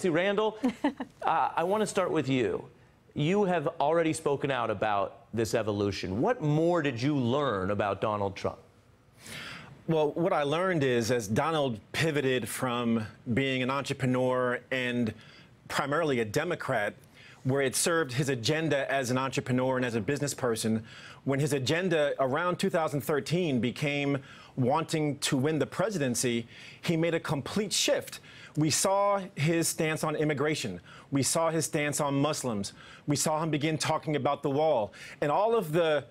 to. Randall, I want to start with you. You have already spoken out about this evolution. What more did you learn about Donald Trump? Well, what I learned is, as Donald pivoted from being an entrepreneur and primarily a Democrat, where it served his agenda as an entrepreneur and as a business person, when his agenda around 2013 became wanting to win the presidency, he made a complete shift. We saw his stance on immigration. We saw his stance on Muslims. We saw him begin talking about the wall. And all of the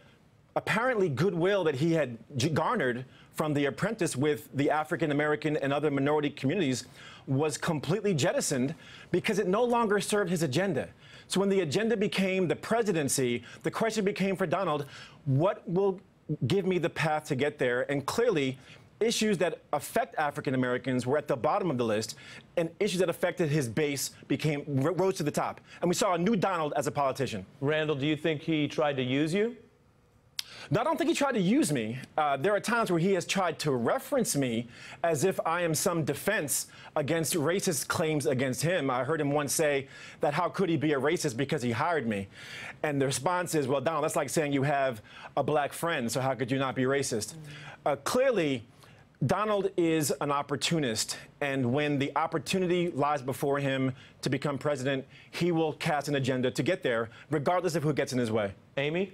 apparently goodwill that he had garnered from The Apprentice with the African American and other minority communities was completely jettisoned because it no longer served his agenda. So when the agenda became the presidency, the question became for Donald, what will give me the path to get there? And clearly, issues that affect African Americans were at the bottom of the list, and issues that affected his base rose to the top. And we saw a new Donald as a politician. Randall, do you think he tried to use you? No, I don't think he tried to use me. There are times where he has tried to reference me as if I am some defense against racist claims against him. I heard him once say that how could he be a racist because he hired me? And the response is, well, Donald, that's like saying you have a black friend, so how could you not be racist? Clearly, Donald is an opportunist, and when the opportunity lies before him to become president, he will cast an agenda to get there, regardless of who gets in his way. Amy?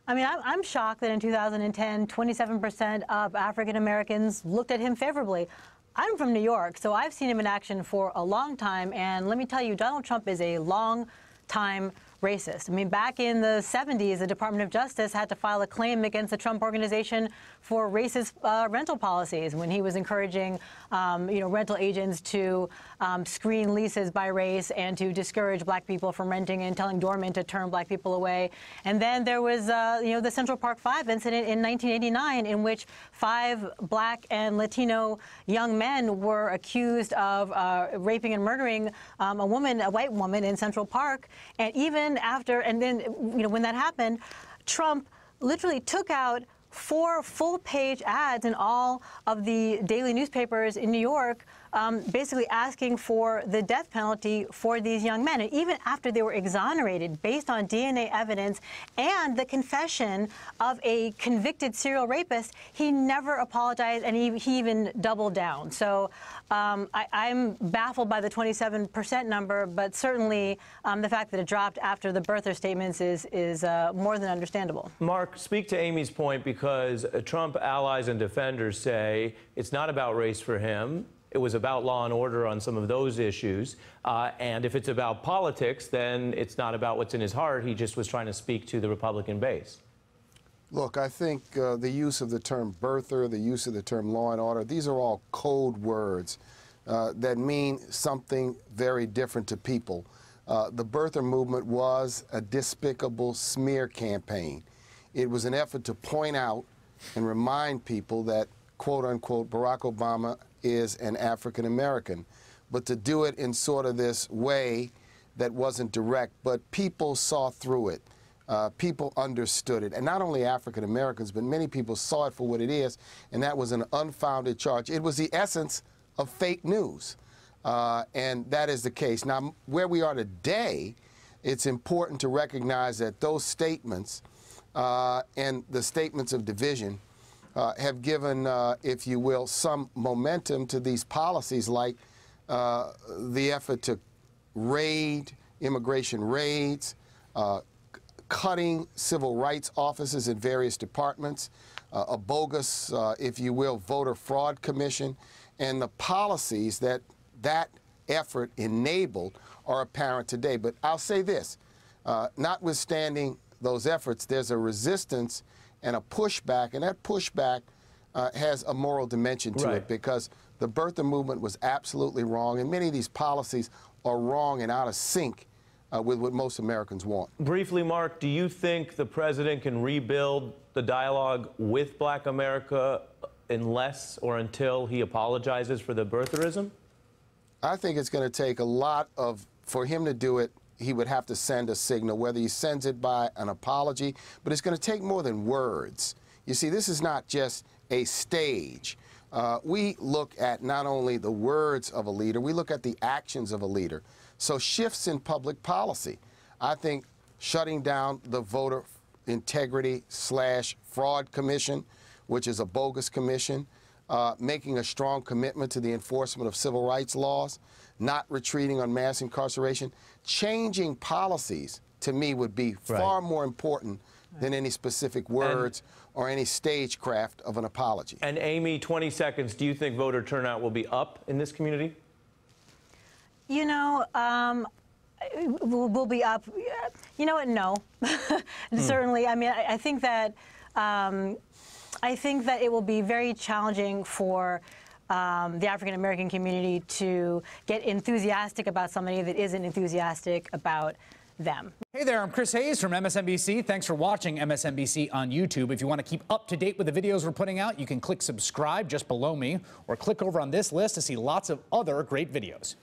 I mean, I'm shocked that in 2010, 27% of African Americans looked at him favorably. I'm from New York, so I've seen him in action for a long time, and let me tell you, Donald Trump is a long-time racist. I mean, back in the 70s, the Department of Justice had to file a claim against the Trump Organization for racist rental policies when he was encouraging, rental agents to screen leases by race and to discourage black people from renting and telling doormen to turn black people away. And then there was, the Central Park 5 incident in 1989 in which 5 black and Latino young men were accused of raping and murdering a white woman in Central Park. And even after, and then, when that happened, Trump literally took out 4 full-page ads in all of the daily newspapers in New York, basically asking for the death penalty for these young men. And even after they were exonerated based on DNA evidence and the confession of a convicted serial rapist, he never apologized, and he even doubled down. So I'm baffled by the 27% number, but certainly the fact that it dropped after the birther statements is more than understandable. Mark, speak to Amy's point, because Trump allies and defenders say it's not about race for him. It was about law and order on some of those issues. And if it's about politics, then it's not about what's in his heart. He just was trying to speak to the Republican base. Look, I think the use of the term birther, the use of the term law and order, these are all code words that mean something very different to people. The birther movement was a despicable smear campaign. It was an effort to point out and remind people that, quote unquote, Barack Obama is an African American, but to do it in sort of this way that wasn't direct, but people saw through it. People understood it. And not only African Americans, but many people saw it for what it is, and that was an unfounded charge. It was the essence of fake news, and that is the case. Now, where we are today, it's important to recognize that those statements and the statements of division have given, if you will, some momentum to these policies, like the effort to raid, immigration raids, cutting civil rights offices in various departments, a bogus, if you will, voter fraud commission, and the policies that effort enabled are apparent today. But I'll say this, notwithstanding those efforts, there's a resistance and a pushback, and that pushback has a moral dimension to it, because the birther movement was absolutely wrong, and many of these policies are wrong and out of sync with what most Americans want. Briefly, Mark, do you think the president can rebuild the dialogue with Black America unless or until he apologizes for the birtherism? I think it's going to take a lot for him to do it. He would have to send a signal, whether he sends it by an apology, but it's going to take more than words. You see, this is not just a stage. We look at not only the words of a leader, we look at the actions of a leader. So shifts in public policy. I think shutting down the Voter Integrity/Fraud Commission, which is a bogus commission, making a strong commitment to the enforcement of civil rights laws, not retreating on mass incarceration, changing policies, to me, would be far more important than any specific words or any stagecraft of an apology. And Amy, 20 seconds, do you think voter turnout will be up in this community? You know, we'll be up. You know what? No. Certainly. I mean, I think that it will be very challenging for the African American community to get enthusiastic about somebody that isn't enthusiastic about them. Hey there, I'm Chris Hayes from MSNBC. Thanks for watching MSNBC on YouTube. If you want to keep up to date with the videos we're putting out, you can click subscribe just below me, or click over on this list to see lots of other great videos.